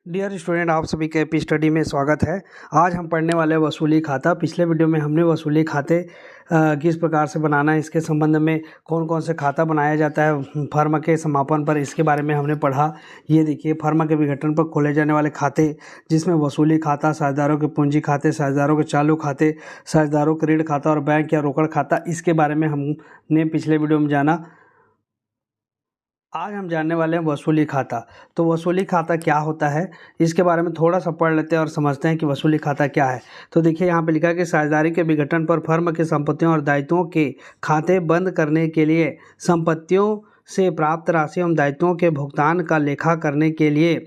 Dear student, आप सभी के एपी स्टडी में स्वागत है। आज हम पढ़ने वाले हैं वसूली खाता। पिछले वीडियो में हमने वसूली खाते किस प्रकार से बनाना है, इसके संबंध में कौन कौन से खाता बनाया जाता है फर्म के समापन पर, इसके बारे में हमने पढ़ा। ये देखिए, फर्म के विघटन पर खोले जाने वाले खाते, जिसमें वसूली खाता, साझेदारों के पूंजी खाते, साझेदारों के चालू खाते, साझेदारों के ऋण खाता और बैंक या रोकड़ खाता, इसके बारे में हमने पिछले वीडियो में जाना। आज हम जानने वाले हैं वसूली खाता। तो वसूली खाता क्या होता है, इसके बारे में थोड़ा सा पढ़ लेते हैं और समझते हैं कि वसूली खाता क्या है। तो देखिए, यहाँ पे लिखा है कि साझेदारी के विघटन पर फर्म के संपत्तियों और दायित्वों के खाते बंद करने के लिए संपत्तियों से प्राप्त राशि एवं दायित्वों के भुगतान का लेखा करने के लिए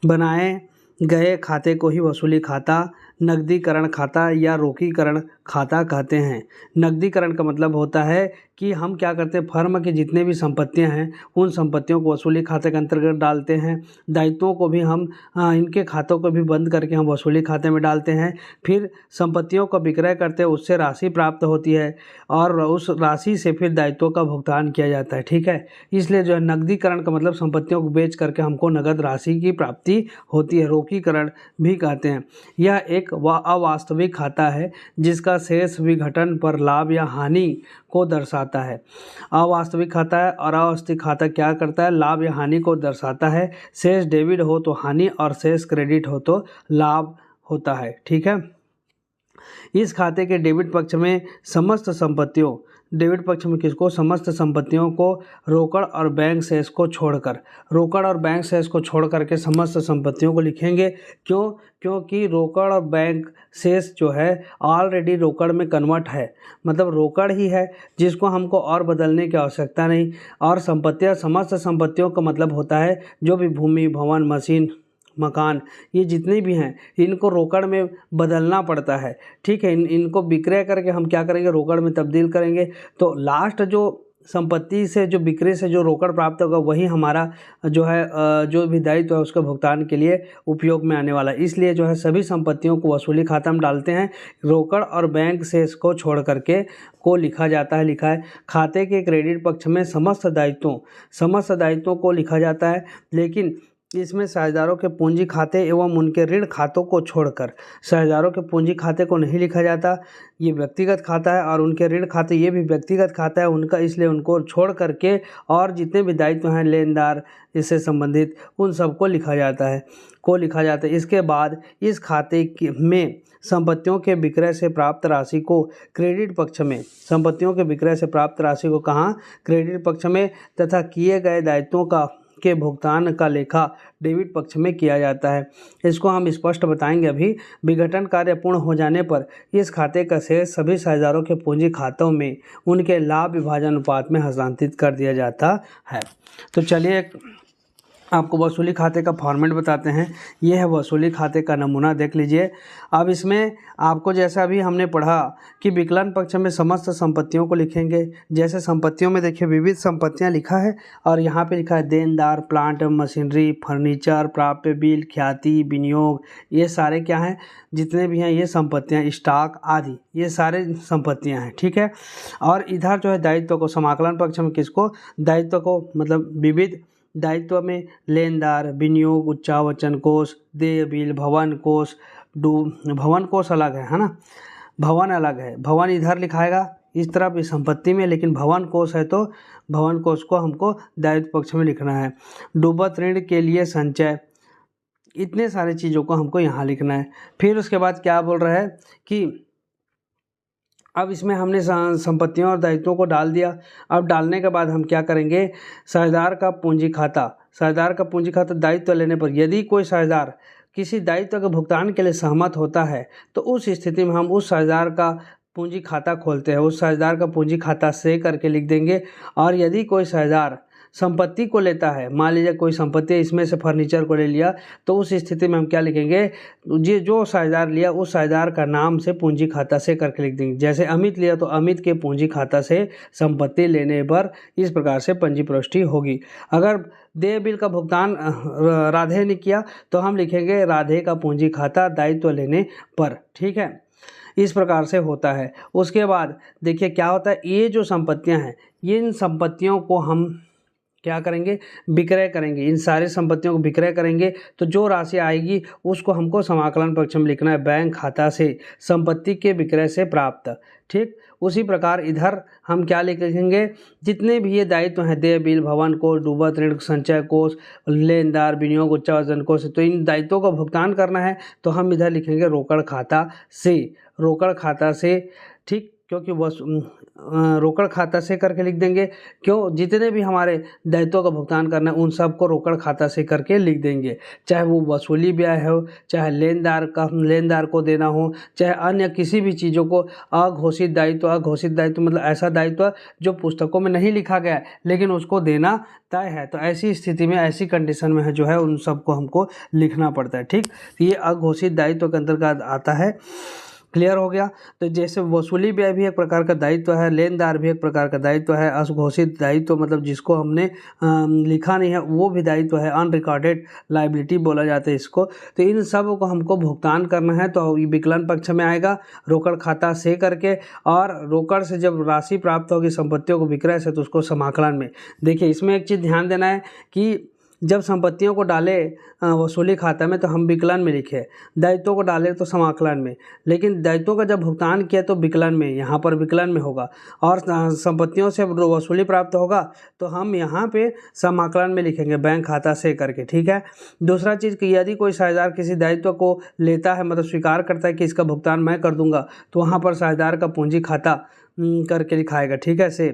बनाए गए खाते को ही वसूली खाता, नकदीकरण खाता या रोकीकरण खाता कहते हैं। नकदीकरण का मतलब होता है कि हम क्या करते हैं, फर्म की जितने भी संपत्तियां हैं उन संपत्तियों को वसूली खाते के अंतर्गत डालते हैं। दायित्वों को भी हम इनके खातों को भी बंद करके हम वसूली खाते में डालते हैं। फिर संपत्तियों का विक्रय करते हैं, उससे राशि प्राप्त होती है और उस राशि से फिर दायित्वों का भुगतान किया जाता है। ठीक है, इसलिए जो है नकदीकरण का मतलब संपत्तियों को बेच करके हमको नगद राशि की प्राप्ति होती है। रोकीकरण भी कहते हैं। यह एक अवास्तविक खाता है जिसका शेष विघटन पर लाभ या हानि को दर्शाता है। अवास्तविक खाता है और अवास्तविक खाता क्या करता है, लाभ या हानि को दर्शाता है। शेष डेबिट हो तो हानि और शेष क्रेडिट हो तो लाभ होता है। ठीक है, इस खाते के डेबिट पक्ष में समस्त संपत्तियों, डेबिट पक्ष में किसको, समस्त संपत्तियों को रोकड़ और बैंक शेष को छोड़कर, रोकड़ और बैंक शेष को छोड़ करके समस्त संपत्तियों को लिखेंगे। क्यों? क्योंकि रोकड़ और बैंक शेष जो है ऑलरेडी रोकड़ में कन्वर्ट है, मतलब रोकड़ ही है जिसको हमको और बदलने की आवश्यकता नहीं। और संपत्तियां, समस्त संपत्तियों का मतलब होता है जो भी भूमि, भवन, मशीन, मकान, ये जितने भी हैं इनको रोकड़ में बदलना पड़ता है। ठीक है, इनको विक्रय करके हम क्या करेंगे, रोकड़ में तब्दील करेंगे। तो लास्ट जो संपत्ति से, जो बिक्री से जो रोकड़ प्राप्त होगा, वही हमारा जो है जो भी दायित्व है उसके भुगतान के लिए उपयोग में आने वाला है। इसलिए जो है सभी संपत्तियों को वसूली खाता में डालते हैं। रोकड़ और बैंक शेष को छोड़ करके को लिखा जाता है, लिखा है। खाते के क्रेडिट पक्ष में समस्त दायित्वों को लिखा जाता है, लेकिन इसमें साझेदारों के पूंजी खाते एवं उनके ऋण खातों को छोड़कर, साझेदारों के पूंजी खाते को नहीं लिखा जाता। ये व्यक्तिगत खाता है और उनके ऋण खाते, ये भी व्यक्तिगत खाता है उनका, इसलिए उनको छोड़ करके और जितने भी दायित्व हैं लेनदार इससे संबंधित, उन सबको लिखा जाता है, को लिखा जाता है। इसके बाद इस खाते में संपत्तियों के विक्रय से प्राप्त राशि को क्रेडिट पक्ष में, संपत्तियों के विक्रय से प्राप्त राशि को कहाँ, क्रेडिट पक्ष में, तथा किए गए दायित्वों के भुगतान का लेखा डेबिट पक्ष में किया जाता है। इसको हम स्पष्ट बताएंगे अभी। विघटन कार्य पूर्ण हो जाने पर इस खाते का शेष सभी साझेदारों के पूंजी खातों में उनके लाभ विभाजन अनुपात में हस्तांतरित कर दिया जाता है। तो चलिए आपको वसूली खाते का फॉर्मेट बताते हैं। ये है वसूली खाते का नमूना, देख लीजिए। अब इसमें आपको जैसा अभी हमने पढ़ा कि विकलन पक्ष में समस्त संपत्तियों को लिखेंगे। जैसे संपत्तियों में देखिए विविध संपत्तियां लिखा है और यहाँ पे लिखा है देनदार, प्लांट, मशीनरी, फर्नीचर, प्राप्य बिल, ख्याति, विनियोग, ये सारे क्या हैं, जितने भी हैं ये संपत्तियाँ, स्टॉक आदि, ये सारे संपत्तियाँ हैं। ठीक है, और इधर जो है दायित्व को, समाकलन पक्ष में किसको, दायित्व को, मतलब विविध दायित्व में लेनदार, विनियोग, उच्चावचन कोष, देय बिल, भवन कोष, भवन कोष अलग है ना, भवन अलग है। भवन इधर लिखाएगा इस तरफ इस संपत्ति में, लेकिन भवन कोष है तो भवन कोष को हमको दायित्व पक्ष में लिखना है। डूबत ऋण के लिए संचय, इतने सारे चीज़ों को हमको यहाँ लिखना है। फिर उसके बाद क्या बोल रहा है कि अब इसमें हमने संपत्तियों और दायित्वों को डाल दिया। अब डालने के बाद हम क्या करेंगे, साझेदार का पूंजी खाता, साझेदार का पूंजी खाता दायित्व लेने पर यदि कोई साझेदार किसी दायित्व के भुगतान के लिए सहमत होता है तो उस स्थिति में हम उस साझेदार का पूंजी खाता खोलते हैं। उस साझेदार का पूंजी खाता से करके लिख देंगे। और यदि कोई साझेदार संपत्ति को लेता है, मान लीजिए कोई संपत्ति, इसमें से फर्नीचर को ले लिया, तो उस स्थिति में हम क्या लिखेंगे, ये जो साझेदार लिया उस साझेदार का नाम से पूंजी खाता से करके लिख देंगे। जैसे अमित लिया तो अमित के पूंजी खाता से संपत्ति लेने पर इस प्रकार से पंजी प्रविष्टि होगी। अगर देय बिल का भुगतान राधे ने किया तो हम लिखेंगे राधे का पूंजी खाता दायित्व लेने पर। ठीक है, इस प्रकार से होता है। उसके बाद देखिए क्या होता है, ये जो संपत्तियां हैं, इन संपत्तियों को हम क्या करेंगे, विक्रय करेंगे, इन सारी संपत्तियों को विक्रय करेंगे। तो जो राशि आएगी उसको हमको समाकलन पक्ष में लिखना है, बैंक खाता से संपत्ति के विक्रय से प्राप्त। ठीक, उसी प्रकार इधर हम क्या लिखेंगे, जितने भी ये दायित्व हैं, देय बिल, भवन कोष, डूबत ऋण, संचय कोष, लेनदार, विनियोग, उच्चार्जन कोष, तो इन दायित्वों का भुगतान करना है तो हम इधर लिखेंगे रोकड़ खाता से, रोकड़ खाता से। ठीक, क्योंकि रोकड़ खाता से करके लिख देंगे, क्यों, जितने भी हमारे दायित्वों का भुगतान करना है उन सब को रोकड़ खाता से करके लिख देंगे, चाहे वो वसूली व्यय हो, चाहे लेनदार को देना हो, चाहे अन्य किसी भी चीज़ों को। अघोषित दायित्व मतलब ऐसा दायित्व जो पुस्तकों में नहीं लिखा गया है लेकिन उसको देना तय है, तो ऐसी स्थिति में, ऐसी कंडीशन में है जो है उन सबको हमको लिखना पड़ता है। ठीक, ये अघोषित दायित्व के अंतर्गत आता है। क्लियर हो गया। तो जैसे वसूली व्यय भी एक प्रकार का दायित्व है, लेनदार भी एक प्रकार का दायित्व है, अघोषित दायित्व मतलब जिसको हमने लिखा नहीं है वो भी दायित्व है, अनरिकॉर्डेड लायबिलिटी बोला जाता है इसको। तो इन सब को हमको भुगतान करना है तो विकलन पक्ष में आएगा रोकड़ खाता से करके, और रोकड़ से जब राशि प्राप्त होगी संपत्तियों को विक्रय से तो उसको समाकलन में। देखिए इसमें एक चीज़ ध्यान देना है कि जब संपत्तियों को डाले वसूली खाता में तो हम विकलन में लिखे, दायित्वों को डाले तो समाकलन में, लेकिन दायित्वों का जब भुगतान किया तो विकलन में, यहाँ पर विकलन में होगा, और संपत्तियों से वसूली प्राप्त होगा तो हम यहाँ पे समाकलन में लिखेंगे बैंक खाता से करके। ठीक है। दूसरा चीज़ कि यदि कोई साझेदार किसी दायित्व को लेता है, मतलब स्वीकार करता है कि इसका भुगतान मैं कर दूंगा, तो वहाँ पर साझेदार का पूंजी खाता करके लिखाएगा। ठीक है। से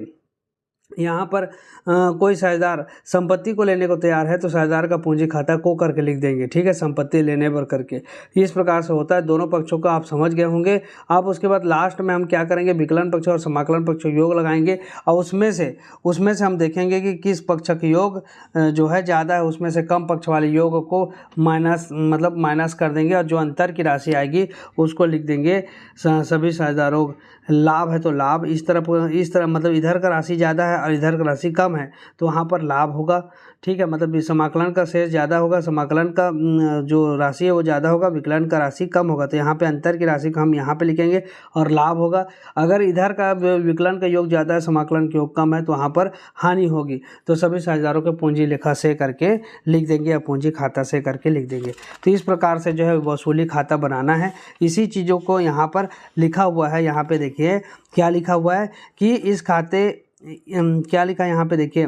यहाँ पर कोई साझेदार संपत्ति को लेने को तैयार है तो साझेदार का पूंजी खाता को करके लिख देंगे। ठीक है, संपत्ति लेने पर करके। इस प्रकार से होता है, दोनों पक्षों को आप समझ गए होंगे। अब उसके बाद लास्ट में हम क्या करेंगे, विकलन पक्ष और समाकलन पक्ष योग लगाएंगे, और उसमें से हम देखेंगे कि किस पक्ष का योग जो है ज़्यादा है, उसमें से कम पक्ष वाले योग को माइनस कर देंगे, और जो अंतर की राशि आएगी उसको लिख देंगे सभी साझेदारों। लाभ है तो लाभ, इस तरह मतलब इधर का राशि ज़्यादा है और इधर का राशि कम है तो वहाँ पर लाभ होगा। ठीक है, मतलब समाकलन का शेष ज़्यादा होगा, समाकलन का जो राशि है वो ज़्यादा होगा, विकलन का राशि कम होगा, तो यहाँ पे अंतर की राशि को हम यहाँ पे लिखेंगे और लाभ होगा। अगर इधर का विकलन का योग ज़्यादा है, समाकलन का योग कम है तो वहाँ पर हानि होगी, तो सभी साझेदारों के पूंजी लेखा से करके लिख देंगे या पूंजी खाता से करके लिख देंगे। तो इस प्रकार से जो है वसूली खाता बनाना है। इसी चीज़ों को यहाँ पर लिखा हुआ है, यहाँ पे देखिए क्या लिखा हुआ है कि इस खाते क्या लिखा है यहाँ पे देखिए,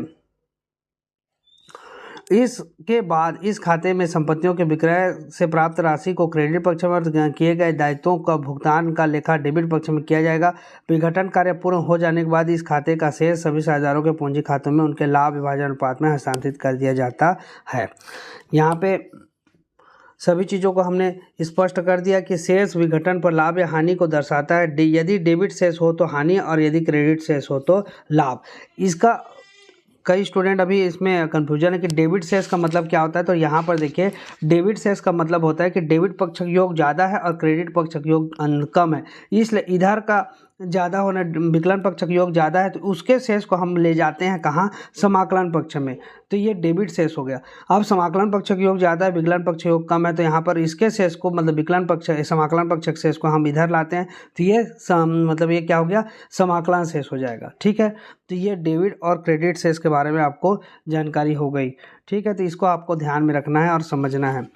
इसके बाद इस खाते में संपत्तियों के विक्रय से प्राप्त राशि को क्रेडिट पक्ष में किए गए दायित्वों का भुगतान का लेखा डेबिट पक्ष में किया जाएगा। विघटन कार्य पूर्ण हो जाने के बाद इस खाते का शेष सभी साझेदारों के पूंजी खातों में उनके लाभ विभाजन अनुपात में हस्तांतरित कर दिया जाता है। यहाँ पे सभी चीज़ों को हमने स्पष्ट कर दिया कि शेष विघटन पर लाभ या हानि को दर्शाता है। यदि डेबिट शेष हो तो हानि और यदि क्रेडिट शेष हो तो लाभ। इसका कई स्टूडेंट अभी इसमें कन्फ्यूजन है कि डेबिट शेष का मतलब क्या होता है। तो यहाँ पर देखिए, डेबिट शेष का मतलब होता है कि डेबिट पक्ष का योग ज़्यादा है और क्रेडिट पक्ष का योग कम है, इसलिए इधर का ज़्यादा होना, विकलन पक्ष का योग ज़्यादा है तो उसके शेष को हम ले जाते हैं कहाँ, समाकलन पक्ष में, तो ये डेबिट शेष हो गया। अब समाकलन पक्ष का योग ज़्यादा है, विकलन पक्ष योग कम है, तो यहाँ पर इसके शेष को मतलब विकलन पक्ष समाकलन पक्ष के शेष को हम इधर लाते हैं, तो ये मतलब ये क्या हो गया, समाकलन शेष हो जाएगा। ठीक है, तो ये डेबिट और क्रेडिट शेष के बारे में आपको जानकारी हो गई। ठीक है, तो इसको आपको ध्यान में रखना है और समझना है।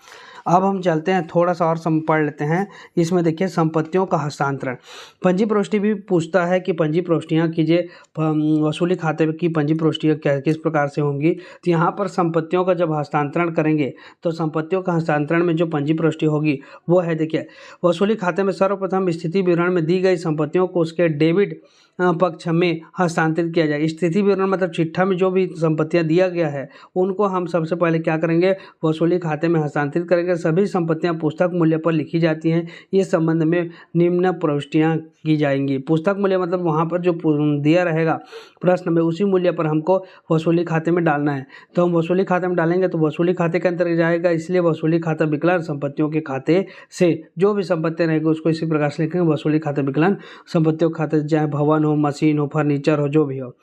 अब हम चलते हैं थोड़ा सा और पढ़ लेते हैं। इसमें देखिए संपत्तियों का हस्तांतरण, पंजी प्रविष्टि भी पूछता है कि पंजी प्रविष्टियाँ कीजिए, वसूली खाते की पंजी प्रविष्टियाँ किस प्रकार से होंगी। तो यहाँ पर संपत्तियों का जब हस्तांतरण करेंगे तो संपत्तियों का हस्तांतरण में जो पंजी प्रविष्टि होगी वो है, देखिए वसूली खाते में सर्वप्रथम स्थिति विवरण में दी गई संपत्तियों को उसके डेबिट पक्ष में हस्तांतरित किया जाए। स्थिति विवरण मतलब चिट्ठा में जो भी संपत्तियां दिया गया है उनको हम सबसे पहले क्या करेंगे, वसूली खाते में हस्तांतरित करेंगे। सभी संपत्तियां पुस्तक मूल्य पर लिखी जाती हैं, इस संबंध में निम्न प्रविष्टियां की जाएंगी। पुस्तक मूल्य मतलब वहां पर जो दिया रहेगा प्रश्न में उसी मूल्य पर हमको वसूली खाते में डालना है, तो हम वसूली खाते में डालेंगे तो वसूली खाते के अंतर्गत जाएगा, इसलिए वसूली खाता विकलन संपत्तियों के खाते से जो भी संपत्तियां रहेगी उसको इसी प्रकार से लिखेंगे, वसूली खाता विकलन संपत्तियों के खाते, चाहे भवन हो, मशीन हो, फर्नीचर हो, जो भी हो।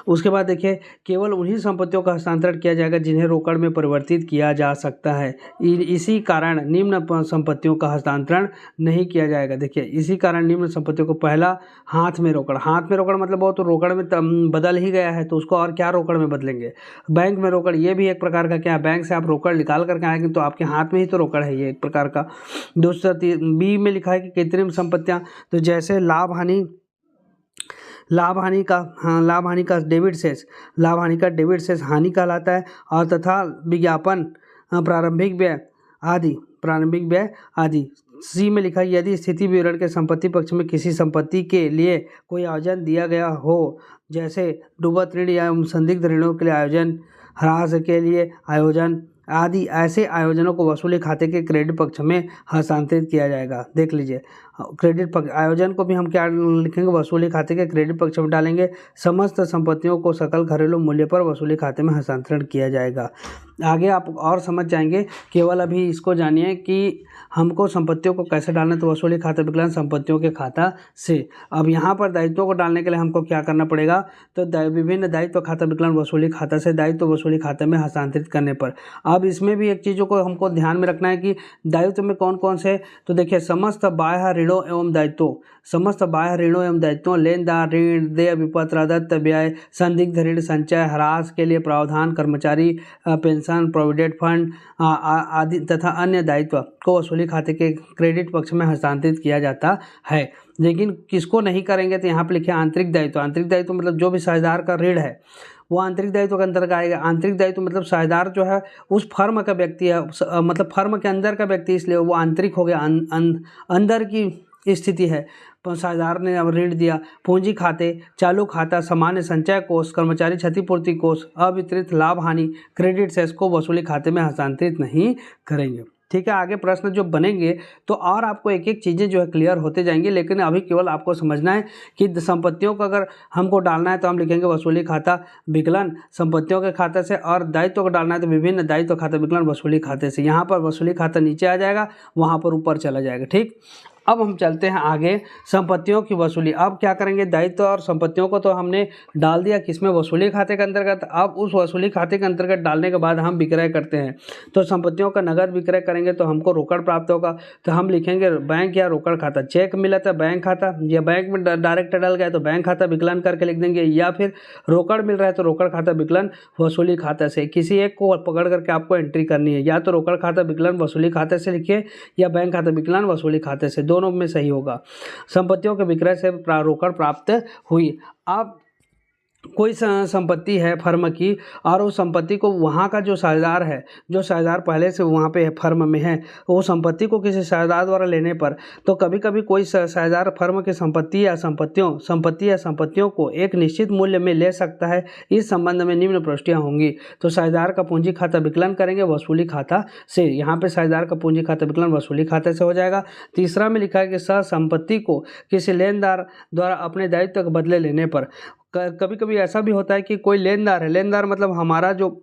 उसके बाद देखिए केवल उन्हीं संपत्तियों का हस्तांतरण किया जाएगा जिन्हें रोकड़ में परिवर्तित किया जा सकता है। इसी इसी कारण निम्न संपत्तियों का हस्तांतरण नहीं किया जाएगा। देखिए, इसी कारण निम्न संपत्तियों को पहला हाथ में रोकड़ मतलब वो तो रोकड़ में बदल ही गया है, तो उसको और क्या रोकड़ में बदलेंगे। बैंक में रोकड़, ये भी एक प्रकार का क्या है, बैंक से आप रोकड़ निकाल करके आएंगे तो आपके हाथ में ही तो रोकड़ है, ये एक प्रकार का। दूसरा बी में लिखा है कि कृत्रिम संपत्तियां, तो जैसे लाभ हानि का डेबिट शेष, हानि कहलाता है, और तथा विज्ञापन, प्रारंभिक व्यय आदि। सी में लिखा है यदि स्थिति विवरण के संपत्ति पक्ष में किसी संपत्ति के लिए कोई आयोजन दिया गया हो, जैसे डूबत ऋण या संदिग्ध ऋणों के लिए आयोजन, ह्रास के लिए आयोजन आदि, ऐसे आयोजनों को वसूली खाते के क्रेडिट पक्ष में हस्तांतरित किया जाएगा। देख लीजिए, क्रेडिट पक्ष आयोजन को भी हम क्या लिखेंगे, वसूली खाते के क्रेडिट पक्ष में डालेंगे। समस्त संपत्तियों को सकल घरेलू मूल्य पर वसूली खाते में हस्तांतरण किया जाएगा। आगे आप और समझ जाएंगे, केवल अभी इसको जानिए कि हमको संपत्तियों को कैसे डालना है। तो वसूली खाता विकलन संपत्तियों के खाता से। अब यहाँ पर दायित्वों को डालने के लिए हमको क्या करना पड़ेगा, तो विभिन्न दायित्व खाता विकलन वसूली खाता से दायित्व वसूली खाते में हस्तांतरित करने पर। अब इसमें भी एक चीज़ों को हमको ध्यान में रखना है कि दायित्व में कौन कौन से, तो देखिए समस्त बाह्य ऋणों एवं दायित्वों, लेनदार, ऋण, देय, विपत्र, दत्त, व्यय, संदिग्ध ऋण, संचय, ह्रास के लिए प्रावधान, कर्मचारी पेंशन, प्रोविडेंट फंड आदि तथा अन्य दायित्व को वसूली खाते के क्रेडिट पक्ष में हस्तांतरित किया जाता है। लेकिन किसको नहीं करेंगे, तो यहाँ पे लिखे आंतरिक दायित्व मतलब जो भी साझेदार का ऋण है वो आंतरिक दायित्व के अंतर्गत आएगा। आंतरिक दायित्व मतलब साझेदार जो है उस फर्म का व्यक्ति है, मतलब फर्म के अंदर का व्यक्ति, इसलिए वो आंतरिक हो गया, अंदर की स्थिति है। साझेदार ने अब ऋण दिया। पूंजी खाते, चालू खाता, सामान्य संचय कोष, कर्मचारी क्षतिपूर्ति कोष, अवितरित लाभ हानि क्रेडिट शेष को वसूली खाते में हस्तांतरित नहीं करेंगे। ठीक है, आगे प्रश्न जो बनेंगे तो और आपको एक एक चीज़ें जो है क्लियर होते जाएंगी, लेकिन अभी केवल आपको समझना है कि संपत्तियों को अगर हमको डालना है तो हम लिखेंगे वसूली खाता विकलन संपत्तियों के खाते से, और दायित्व को डालना है तो विभिन्न दायित्व खाता विकलन वसूली खाते से। यहाँ पर वसूली खाता नीचे आ जाएगा, वहाँ पर ऊपर चला जाएगा। ठीक, अब हम चलते हैं आगे, संपत्तियों की वसूली। अब क्या करेंगे, दायित्व और संपत्तियों को तो हमने डाल दिया किसमें, वसूली खाते के अंतर्गत। अब उस वसूली खाते के अंतर्गत डालने के बाद हम विक्रय करते हैं, तो संपत्तियों का नगद विक्रय करेंगे तो हमको रोकड़ प्राप्त होगा, तो हम लिखेंगे बैंक या रोकड़ खाता। चेक मिला था बैंक खाता, या बैंक में डायरेक्ट डल गया तो बैंक खाता विकलन करके लिख देंगे, या फिर रोकड़ मिल रहा है तो रोकड़ खाता विकलन वसूली खाता से। किसी एक को पकड़ करके आपको एंट्री करनी है, या तो रोकड़ खाता विकलन वसूली खाते से लिखिए या बैंक खाता विकलन वसूली खाते से, दोनों में सही होगा। संपत्तियों के विक्रय से रोकड़ प्राप्त हुई। अब कोई संपत्ति है फर्म की, और उस संपत्ति को वहाँ का जो साझेदार पहले से वहाँ पे फर्म में है, वो संपत्ति को किसी साझेदार द्वारा लेने पर, तो कभी कभी कोई साझेदार फर्म की संपत्ति या संपत्तियों को एक निश्चित मूल्य में ले सकता है। इस संबंध में निम्न प्रविष्टियाँ होंगी। तो साझेदार का पूंजी खाता विकलन करेंगे वसूली खाता से। यहाँ पे साझेदार का पूंजी खाता विकलन वसूली खाते से हो जाएगा। तीसरा में लिखा है कि सह संपत्ति को किसी लेनदार द्वारा अपने दायित्व के बदले लेने पर। कभी कभी ऐसा भी होता है कि कोई लेनदार है, लेनदार मतलब हमारा जो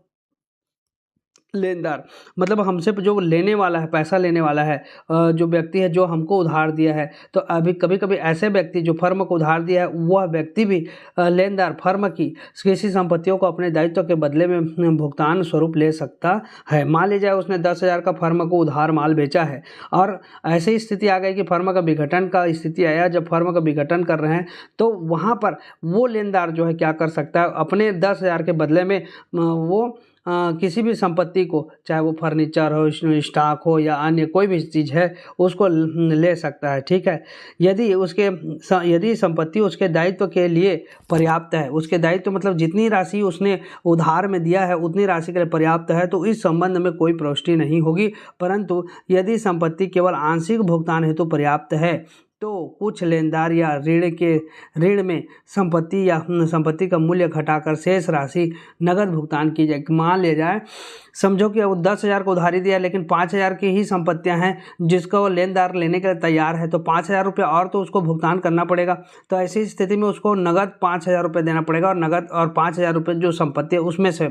लेनदार मतलब हमसे जो लेने वाला है, पैसा लेने वाला है, जो व्यक्ति है जो हमको उधार दिया है, तो अभी कभी कभी ऐसे व्यक्ति जो फर्म को उधार दिया है वह व्यक्ति भी लेनदार फर्म की किसी संपत्तियों को अपने दायित्व के बदले में भुगतान स्वरूप ले सकता है। मान लीजिए उसने 10,000 का फर्म को उधार माल बेचा है, और ऐसी स्थिति आ गई कि फर्म का विघटन का स्थिति आया। जब फर्म का विघटन कर रहे हैं तो वहाँ पर वो लेनदार जो है क्या कर सकता है, अपने 10,000 के बदले में वो किसी भी संपत्ति को, चाहे वो फर्नीचर हो, स्टॉक हो या अन्य कोई भी चीज़ है, उसको ले सकता है। ठीक है, यदि संपत्ति उसके दायित्व के लिए पर्याप्त है, उसके दायित्व मतलब जितनी राशि उसने उधार में दिया है उतनी राशि के लिए पर्याप्त है, तो इस संबंध में कोई प्रविष्टि नहीं होगी। परंतु यदि संपत्ति केवल आंशिक भुगतान हेतु पर्याप्त है तो कुछ लेनदार या ऋण में संपत्ति का मूल्य घटाकर शेष राशि नगद भुगतान की जाए। मान लिया जाए, समझो कि वो 10,000 को उधारी दिया, लेकिन 5,000 की ही संपत्तियां हैं जिसको लेनदार लेने के लिए तैयार है, तो 5,000 रुपये और तो उसको भुगतान करना पड़ेगा। तो ऐसी स्थिति में उसको नगद 5,000 रुपये देना पड़ेगा, और नगद और 5,000 रुपये जो संपत्ति है उसमें से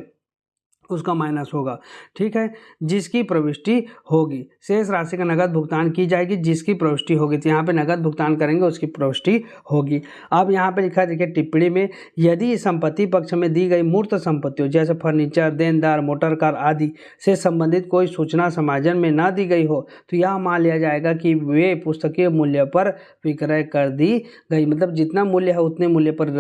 उसका माइनस होगा। ठीक है, जिसकी प्रविष्टि होगी, शेष राशि का नगद भुगतान की जाएगी जिसकी प्रविष्टि होगी। तो यहाँ पे नगद भुगतान करेंगे, उसकी प्रविष्टि होगी। अब यहाँ पे लिखा है, देखिए टिप्पणी में, यदि संपत्ति पक्ष में दी गई मूर्त संपत्तियों जैसे फर्नीचर, देनदार, मोटर कार आदि से संबंधित कोई सूचना समाजन में न दी गई हो तो यह मान लिया जाएगा कि वे पुस्तकीय मूल्य पर विक्रय कर दी गई। मतलब जितना मूल्य है उतने मूल्य पर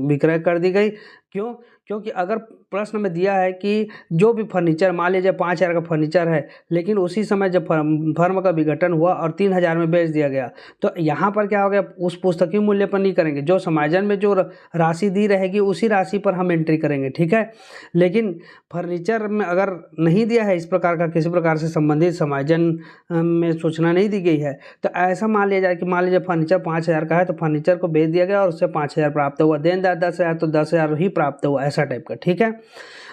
विक्रय कर दी गई। क्यों? क्योंकि अगर प्रश्न में दिया है कि जो भी फर्नीचर, मान लीजिए 5,000 का फर्नीचर है, लेकिन उसी समय जब फर्म का विघटन हुआ और 3,000 में बेच दिया गया, तो यहाँ पर क्या हो गया, उस पुस्तकीय मूल्य पर नहीं करेंगे, जो समायोजन में जो राशि दी रहेगी उसी राशि पर हम एंट्री करेंगे। ठीक है, लेकिन फर्नीचर में अगर नहीं दिया है इस प्रकार का, किसी प्रकार से संबंधित समायोजन में सूचना नहीं दी गई है, तो ऐसा मान लिया जाए कि मान लीजिए फर्नीचर 5,000 का है तो फर्नीचर को बेच दिया गया और उससे 5,000 प्राप्त हुआ, देनदार 10,000 तो 10,000 ही प्राप्त हुआ, ऐसा टाइप का। ठीक है,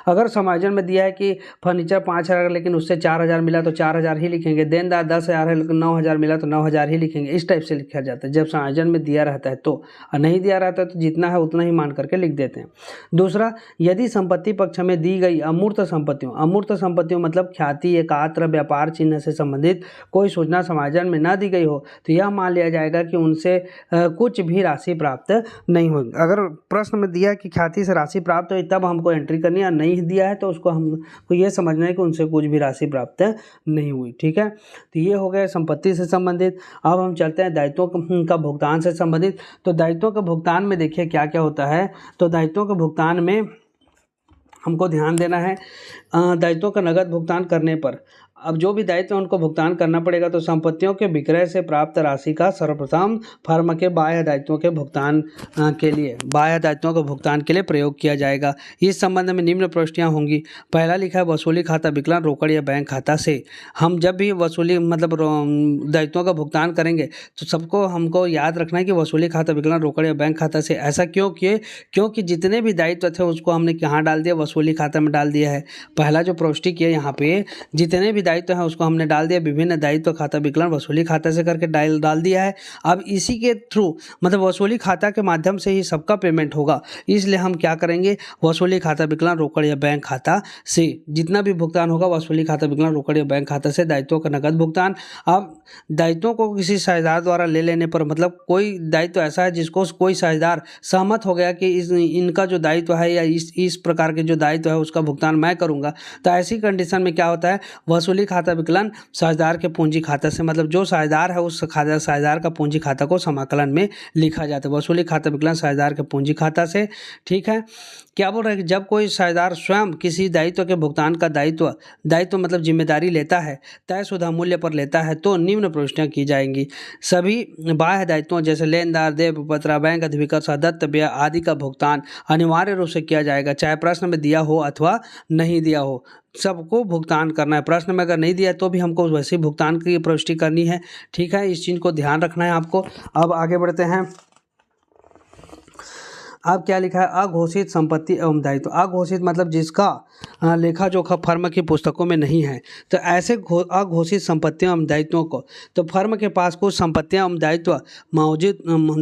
अगर समायोजन में दिया है कि फर्नीचर 5,000 लेकिन उससे 4,000 मिला तो 4,000 ही लिखेंगे, देनदार 10,000 है लेकिन 9,000 मिला तो 9,000 ही लिखेंगे। इस टाइप से लिखा जाता है जब समायोजन में दिया रहता है तो, और नहीं दिया रहता है तो जितना है उतना ही मान करके लिख देते हैं। दूसरा, यदि संपत्ति पक्ष में दी गई अमूर्त संपत्तियों मतलब ख्याति, एकात्र, व्यापार चिन्ह से संबंधित कोई सूचना समायोजन में न दी गई हो तो यह मान लिया जाएगा कि उनसे कुछ भी राशि प्राप्त नहीं होगी। अगर प्रश्न में दिया कि ख्याति से राशि प्राप्त हुई तब हमको एंट्री करनी है, नहीं दिया है तो उसको हमको ये समझना है कि उनसे कुछ भी राशि प्राप्त नहीं हुई। ठीक है, तो ये हो गए संपत्ति से संबंधित। अब हम चलते हैं दायित्वों का भुगतान से संबंधित। तो दायित्वों के भुगतान में देखिए क्या क्या होता है। तो दायित्वों के भुगतान में हमको ध्यान देना है, दायित्वों का नगद भुगतान करने पर अब जो भी दायित्व है उनको भुगतान करना पड़ेगा। तो संपत्तियों के विक्रय से प्राप्त राशि का सर्वप्रथम फर्म के बाह्य दायित्वों के भुगतान के लिए प्रयोग किया जाएगा। इस संबंध में निम्न प्रविष्टियां होंगी। पहला लिखा है वसूली खाता विकलन रोकड़ या बैंक खाता से। हम जब भी वसूली मतलब दायित्वों का भुगतान करेंगे तो सबको हमको याद रखना है कि वसूली खाता विकलन रोकड़ या बैंक खाता से। ऐसा क्यों किए? क्योंकि जितने भी दायित्व थे उसको हमने कहाँ डाल दिया, वसूली खाता में डाल दिया है। पहला जो प्रविष्टि किया यहाँ पे, जितने भी दायित्व है उसको हमने डाल दिया, विभिन्न दायित्व खाता विकलन वसूली खाता से करके डाल दिया है। अब इसी के थ्रू मतलब वसूली खाता के माध्यम से ही सबका पेमेंट होगा, इसलिए हम क्या करेंगे, वसूली खाता विकलन रोकड़ या बैंक खाता से जितना भी भुगतान होगा वसूली खाता विकलन रोकड़ या बैंक खाता से दायित्वों का नगद भुगतान। अब दायित्वों को किसी साझेदार द्वारा ले लेने पर मतलब कोई दायित्व ऐसा है जिसको कोई साझेदार सहमत हो गया कि इनका जो दायित्व है या इस प्रकार के जो दायित्व है उसका भुगतान मैं करूंगा, तो ऐसी कंडीशन में क्या होता है, वसूली खाता विकलन साझेदार के पूंजी खाता से, मतलब जो साझेदार है उस साझेदार का पूंजी खाता को समाकलन में लिखा जाता है, वसूली खाता विकलन साझेदार के पूंजी खाता से। ठीक है, क्या बोल रहे हैं कि जब कोई साझेदार स्वयं किसी दायित्व के भुगतान का दायित्व मतलब जिम्मेदारी लेता है, तयशुदा मूल्य पर लेता है, तो निम्न प्रविष्टियां की जाएंगी। सभी बाह्य दायित्वों जैसे लेनदार, देय पत्र, बैंक अधिविकत, सदत्त व्यय आदि का भुगतान अनिवार्य रूप से किया जाएगा, चाहे प्रश्न में दिया हो अथवा नहीं दिया हो, सबको भुगतान करना है। प्रश्न में अगर नहीं दिया तो भी हमको वैसे भुगतान की प्रविष्टि करनी है। ठीक है, इस चीज़ को ध्यान रखना है आपको। अब आगे बढ़ते हैं। अब क्या लिखा है, अघोषित संपत्ति एवं दायित्व। अघोषित मतलब जिसका लेखा जोखा फर्म की पुस्तकों में नहीं है, तो ऐसे अघोषित संपत्तियों एवं दायित्वों को, तो फर्म के पास कुछ संपत्तियां एवं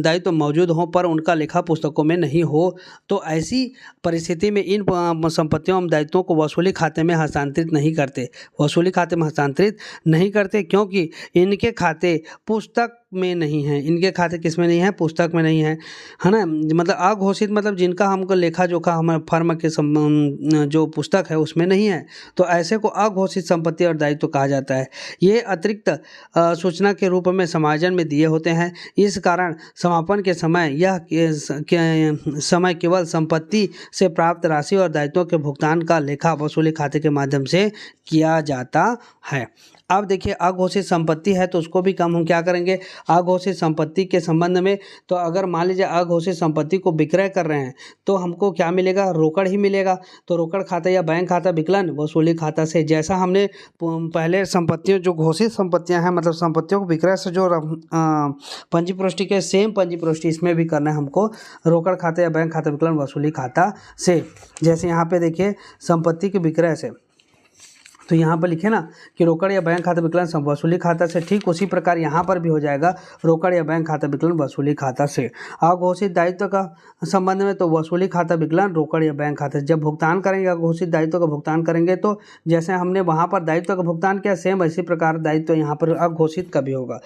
दायित्व मौजूद हों पर उनका लेखा पुस्तकों में नहीं हो, तो ऐसी परिस्थिति में इन संपत्तियों एवं दायित्वों को वसूली खाते में हस्तांतरित नहीं करते, क्योंकि इनके खाते पुस्तक में नहीं है। इनके खाते किस में नहीं है, पुस्तक में नहीं है ना। मतलब अघोषित मतलब जिनका हमको लेखा जोखा हमारे फर्म के जो पुस्तक है उसमें नहीं है, तो ऐसे को अघोषित संपत्ति और दायित्व कहा जाता है। ये अतिरिक्त सूचना के रूप में समायोजन में दिए होते हैं। इस कारण समापन के समय केवल संपत्ति से प्राप्त राशि और दायित्वों के भुगतान का लेखा वसूली खाते के माध्यम से किया जाता है। अब देखिए अघोषित संपत्ति है तो उसको भी हम क्या करेंगे, अघोषित संपत्ति के संबंध में, तो अगर मान लीजिए अघोषित संपत्ति को विक्रय कर रहे हैं तो हमको क्या मिलेगा, रोकड़ ही मिलेगा। तो रोकड़ खाता या बैंक खाता विकलन वसूली खाता से, जैसा हमने पहले संपत्तियों जो घोषित संपत्तियां हैं मतलब संपत्तियों को विक्रय से जो पंजी प्रविष्टि के सेम पंजी प्रविष्टि इसमें भी करना है हमको, रोकड़ खाता या बैंक खाता विकलन वसूली खाता से। जैसे यहाँ पे देखिए संपत्ति के विक्रय से, तो यहाँ पर लिखे ना कि रोकड़ या बैंक खाता विकलन वसूली खाता से, ठीक उसी प्रकार यहाँ पर भी हो जाएगा रोकड़ या बैंक खाता विकलन वसूली खाता से। अघोषित दायित्व का संबंध में तो वसूली खाता विकलन रोकड़ या बैंक खाता से। जब भुगतान करेंगे, अघोषित दायित्व का भुगतान करेंगे तो जैसे हमने वहाँ पर दायित्व का भुगतान किया, सेम इसी प्रकार दायित्व यहाँ पर अघोषित का भी होगा।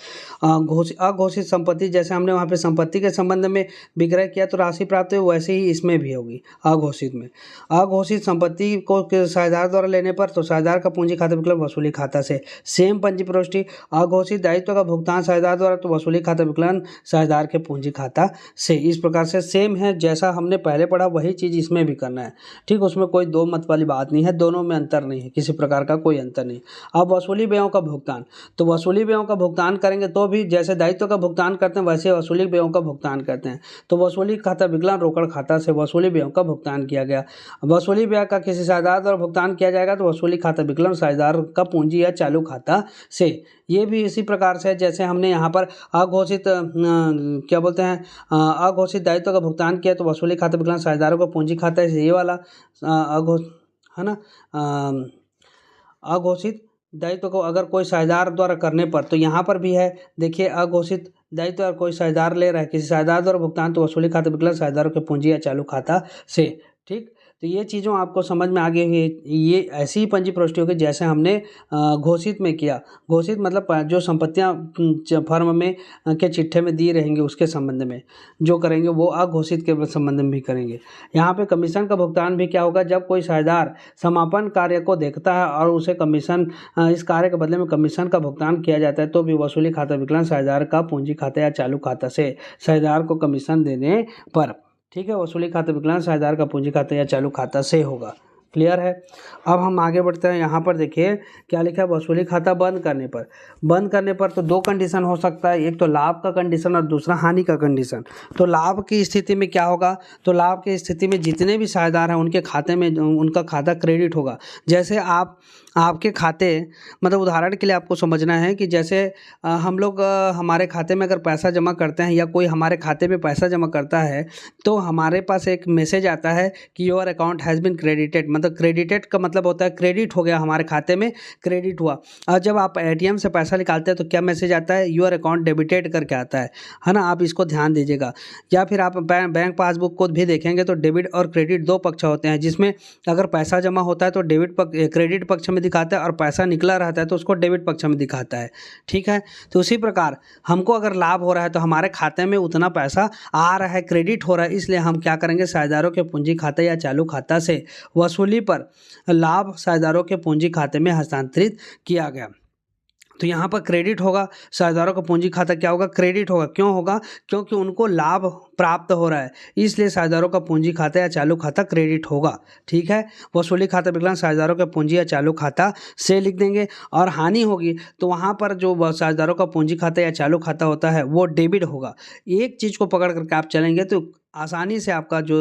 अघोषित संपत्ति, जैसे हमने वहाँ पर संपत्ति के संबंध में विक्रय किया तो राशि प्राप्त हुई, वैसे ही इसमें भी होगी अघोषित में। अघोषित संपत्ति को साझेदार द्वारा लेने पर तो साझेदार का पूंजी खाता विकलन वसूली खाता से। सेम पंजी प्रविष्टि, अघोषित दायित्व का भुगतान साझेदार द्वारा तो वसूली खाता विकलन साझेदार के पूंजी खाता से। इस प्रकार से सेम है, जैसा हमने पहले पढ़ा वही चीज़ इसमें भी करना है, ठीक। उसमें कोई दो मत वाली बात नहीं है, दोनों में अंतर नहीं है, किसी प्रकार का कोई अंतर नहीं। अब वसूली व्ययों का भुगतान, तो वसूली व्ययों का भुगतान करेंगे तो भी जैसे दायित्व का भुगतान करते हैं वैसे वसूली व्ययों का भुगतान करते हैं। तो वसूली खाता विकलन रोकड़ खाता से वसूली व्ययों का भुगतान किया गया। वसूली व्यय का किसी साझेदार द्वारा भुगतान किया जाएगा तो वसूली खाता विकलन साझेदार का पूंजी या चालू खाता से। ये भी इसी प्रकार से जैसे हमने यहाँ पर अघोषित क्या बोलते हैं, अघोषित दायित्व का भुगतान किया तो वसूली खाता विकलन साझेदारों का पूंजी खाता से। ये वाला है ना, अघोषित दायित्व को अगर कोई साझेदार द्वारा करने पर तो यहाँ पर भी है, देखिए अघोषित दायित्व और कोई साझेदार ले रहा है किसी साझेदार द्वारा भुगतान तो वसूली खाता विकलन साझेदारों के पूंजी या चालू खाता से, ठीक। तो ये चीज़ों आपको समझ में आ गई है। ये ऐसी ही पंजी प्रविष्टि होगी जैसे हमने घोषित में किया। घोषित मतलब जो संपत्तियां फर्म में के चिट्ठे में दी रहेंगी उसके संबंध में जो करेंगे वो अघोषित के संबंध में भी करेंगे। यहाँ पे कमीशन का भुगतान भी क्या होगा, जब कोई साझेदार समापन कार्य को देखता है और उसे कमीशन इस कार्य के बदले में कमीशन का भुगतान किया जाता है तो भी वसूली खाता विकलन साझेदार का पूंजी खाता या चालू खाता से साझेदार को कमीशन देने पर, ठीक है। वसूली खाता विकलन साझेदार का पूंजी खाता या चालू खाता से होगा। क्लियर है। अब हम आगे बढ़ते हैं। यहाँ पर देखिए क्या लिखा है, वसूली खाता बंद करने पर। बंद करने पर तो दो कंडीशन हो सकता है, एक तो लाभ का कंडीशन और दूसरा हानि का कंडीशन। तो लाभ की स्थिति में क्या होगा, तो लाभ की स्थिति में जितने भी साझेदार हैं उनके खाते में उनका खाता क्रेडिट होगा। जैसे आपके खाते, मतलब उदाहरण के लिए आपको समझना है कि जैसे हम लोग हमारे खाते में अगर पैसा जमा करते हैं या कोई हमारे खाते में पैसा जमा करता है तो हमारे पास एक मैसेज आता है कि your account has been credited. मतलब क्रेडिटेड का मतलब होता है क्रेडिट हो गया, हमारे खाते में क्रेडिट हुआ। और जब आप एटीएम से पैसा निकालते हैं तो क्या मैसेज आता है, योर अकाउंट डेबिटेड करके आता है ना। आप इसको ध्यान दीजिएगा। या फिर आप बैंक पासबुक को भी देखेंगे तो डेबिट और क्रेडिट दो पक्ष होते हैं, जिसमें अगर पैसा जमा होता है तो क्रेडिट पक्ष में दिखाता है और पैसा निकला रहता है तो उसको डेबिट पक्ष में दिखाता है, ठीक है। तो उसी प्रकार हमको अगर लाभ हो रहा है तो हमारे खाते में उतना पैसा आ रहा है, क्रेडिट हो रहा है, इसलिए हम क्या करेंगे, साझेदारों के पूंजी खाता या चालू खाता से वसूली पर लाभ साझेदारों के पूंजी खाते में हस्तांतरित किया गया। तो यहाँ पर क्रेडिट होगा, साझेदारों का पूंजी खाता क्या होगा, क्रेडिट होगा। क्यों होगा, क्योंकि उनको लाभ प्राप्त हो रहा है, इसलिए साझेदारों का पूंजी खाता या चालू खाता क्रेडिट होगा, ठीक है। वसूली खाता विकलन साझेदारों के पूंजी या चालू खाता से लिख देंगे। और हानि होगी तो वहाँ पर जो साझेदारों का पूंजी खाता या चालू खाता होता है वो डेबिट होगा। एक चीज़ को पकड़ करके आप चलेंगे तो आसानी से आपका जो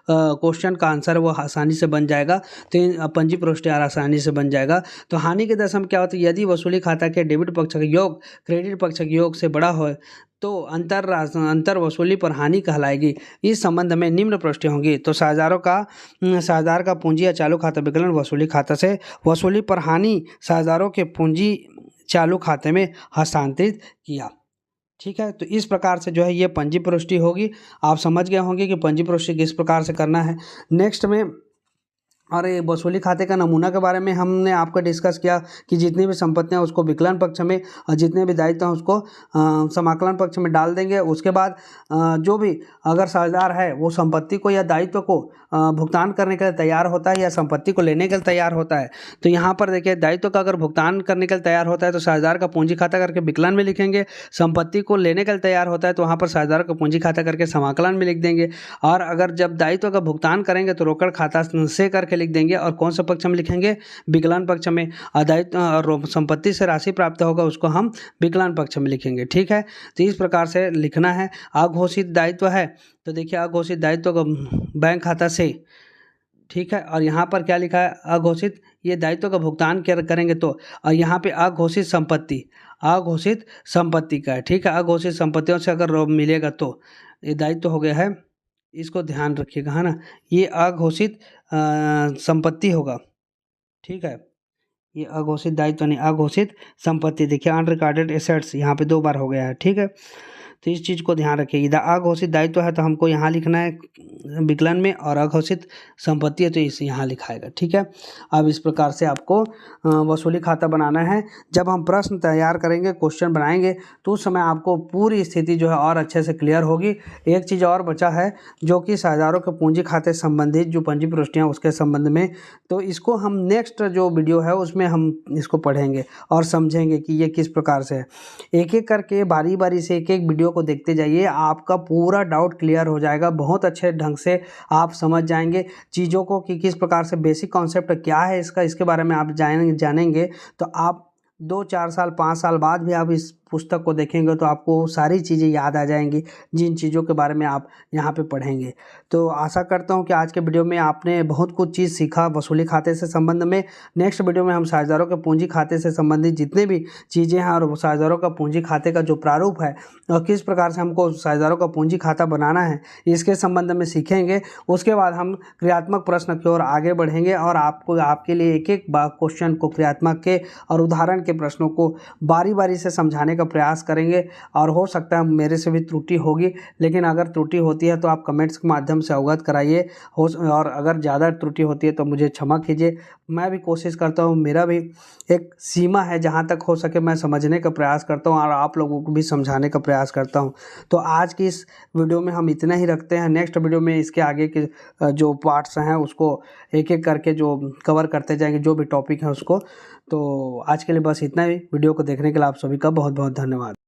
क्वेश्चन का आंसर है वो आसानी से बन जाएगा। तो पंजी प्रविष्टि आसानी से बन जाएगा। तो हानि के दशा में क्या होता है, यदि वसूली खाता के डेबिट पक्ष का योग क्रेडिट पक्ष के योग से बड़ा हो तो अंतर वसूली पर हानि कहलाएगी। इस संबंध में निम्न प्रविष्टियां होंगी। तो साझेदार का पूंजी या चालू खाता विकलन वसूली खाता से वसूली पर हानि साझेदारों के पूंजी चालू खाते में हस्तांतरित किया, ठीक है। तो इस प्रकार से जो है ये पंजी प्रविष्टि होगी। आप समझ गए होंगे कि पंजी प्रविष्टि किस प्रकार से करना है। नेक्स्ट में और ये वसूली खाते का नमूना के बारे में हमने आपको डिस्कस किया कि जितनी भी संपत्तियां उसको विकलन पक्ष में और जितने भी दायित्व हैं उसको समाकलन पक्ष में डाल देंगे। उसके बाद जो भी अगर साझेदार है वो संपत्ति को या दायित्व को भुगतान करने के लिए तैयार होता है या संपत्ति को लेने के लिए तैयार होता है तो यहाँ पर देखिए दायित्व का अगर भुगतान करने के लिए तैयार होता है तो साझेदार का पूंजी खाता करके विकलन में लिखेंगे। संपत्ति को लेने के लिए तैयार होता है तो वहाँ पर साझेदार का पूंजी खाता करके समाकलन में लिख देंगे। और अगर जब दायित्व का भुगतान करेंगे तो रोकड़ खाता से करके लिख देंगे। और कौन सा पक्ष में लिखेंगे, विकलन पक्ष में। दायित्व और संपत्ति से राशि प्राप्त होगा उसको हम विकलन पक्ष में लिखेंगे, ठीक है। तो इस प्रकार से लिखना है। अघोषित दायित्व है तो देखिए अघोषित दायित्व का बैंक खाता से, ठीक है। और यहाँ पर क्या लिखा है, अघोषित ये दायित्व का भुगतान करेंगे तो, और यहाँ पे अघोषित संपत्ति का है, ठीक है। अघोषित संपत्तियों से अगर मिलेगा तो ये दायित्व हो गया है, इसको ध्यान रखिएगा, है ना। ये अघोषित संपत्ति होगा, ठीक है। ये अघोषित दायित्व यानी अघोषित संपत्ति, देखिए अनरिकॉर्डेड एसेट्स यहाँ पे 2 बार हो गया है, ठीक है। तो इस चीज़ को ध्यान रखिए, इधर अघोषित दायित्व है तो हमको यहाँ लिखना है विकलन में, और अघोषित संपत्ति है तो इसे यहाँ लिखाएगा, ठीक है। अब इस प्रकार से आपको वसूली खाता बनाना है। जब हम प्रश्न तैयार करेंगे, क्वेश्चन बनाएंगे, तो उस समय आपको पूरी स्थिति जो है और अच्छे से क्लियर होगी। एक चीज़ और बचा है जो कि साझेदारों के पूंजी खाते संबंधित जो पंजी प्रविष्टियाँ उसके संबंध में, तो इसको हम नेक्स्ट जो वीडियो है उसमें हम इसको पढ़ेंगे और समझेंगे कि ये किस प्रकार से है। एक एक करके बारी बारी से एक एक वीडियो को देखते जाइए, आपका पूरा डाउट क्लियर हो जाएगा। बहुत अच्छे ढंग से आप समझ जाएंगे चीज़ों को कि किस प्रकार से बेसिक कॉन्सेप्ट क्या है इसका, इसके बारे में आप जानेंगे तो आप 2, 4 साल, 5 साल बाद भी आप इस पुस्तक को देखेंगे तो आपको सारी चीज़ें याद आ जाएंगी जिन चीज़ों के बारे में आप यहाँ पे पढ़ेंगे। तो आशा करता हूँ कि आज के वीडियो में आपने बहुत कुछ चीज़ सीखा वसूली खाते से संबंध में। नेक्स्ट वीडियो में हम साझेदारों के पूंजी खाते से संबंधित जितने भी चीज़ें हैं और साझेदारों का पूंजी खाते का जो प्रारूप है और किस प्रकार से हमको साझेदारों का पूंजी खाता बनाना है इसके संबंध में सीखेंगे। उसके बाद हम क्रियात्मक प्रश्न की ओर आगे बढ़ेंगे और आपके लिए एक एक क्वेश्चन को क्रियात्मक के और उदाहरण के प्रश्नों को बारी बारी से समझाने का प्रयास करेंगे। और हो सकता है मेरे से भी त्रुटि होगी, लेकिन अगर त्रुटि होती है तो आप कमेंट्स के माध्यम से अवगत कराइए, और अगर ज़्यादा त्रुटि होती है तो मुझे क्षमा कीजिए। मैं भी कोशिश करता हूँ, मेरा भी एक सीमा है, जहाँ तक हो सके मैं समझने का प्रयास करता हूँ और आप लोगों को भी समझाने का प्रयास करता हूँ। तो आज की इस वीडियो में हम इतना ही रखते हैं। नेक्स्ट वीडियो में इसके आगे के जो पार्ट्स हैं उसको एक एक करके जो कवर करते जाएंगे, जो भी टॉपिक है उसको। तो आज के लिए बस इतना ही। वीडियो को देखने के लिए आप सभी का बहुत बहुत धन्यवाद।